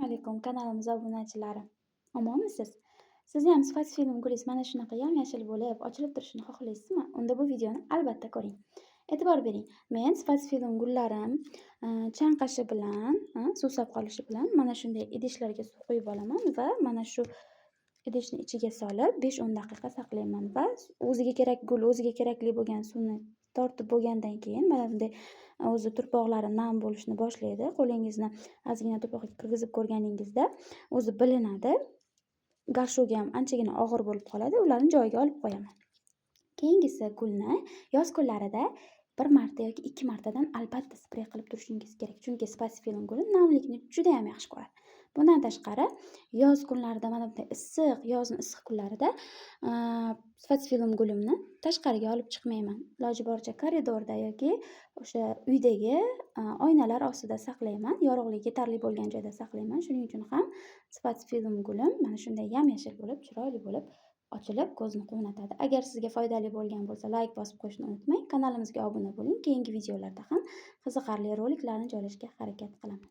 alaykum kanalimiz obunachilari. Omonmisiz? Sizni ham sifat film gulingiz mana shunaqa yam-yashil bo'lib, ochilib turishini xohlaysizmi? Unda bu videoni albatta ko'ring. E'tibor bering. Men sifat film gullarim chanqashi bilan, suvsab qolishi bilan mana shunday idishlarga suv quyib olaman va mana shu idishni ichiga solib 5-10 daqiqa saqlayman va o'ziga kerak gul, o'ziga kerakli bo'lgan suvni tortib bo'lgandan keyin mana bunday o'zi turpoqlari nam bo'lishni boshlaydi. Qo'lingizni ozgina turpoqqa kirgizib ko'rganingizda o'zi bilinadi. Garshogi ham anchagina og'ir bo'lib qoladi. Ularni joyiga olib qo'yaman. Keyingisi gulni yoz kunlarida 1 marta yoki 2 martadan albatta sprey qilib turishingiz kerak. Chunki sifat film guli namlikni juda ham yaxshi ko'radi. Bundan tashqari yoz kunlarida mana bunday issiq, yozning issiq kunlarida sifat film gulimni tashqariga olib chiqmayman. Iloji boricha koridorda yoki o'sha uydagi oynalar ostida saqlayman. Yorug'lik yetarli bo'lgan joyda saqlayman. Shuning uchun ham sifat film gulim mana shunday yam-yashil bo'lib, chiroyli bo'lib ochilib ko'zni quvnatadi. Agar sizga foydali bo'lgan bo'lsa, like bosib qo'yishni unutmang. Kanalimizga obuna bo'ling. Keyingi videolarda ham qiziqarli roliklarni joylashga harakat qilaman.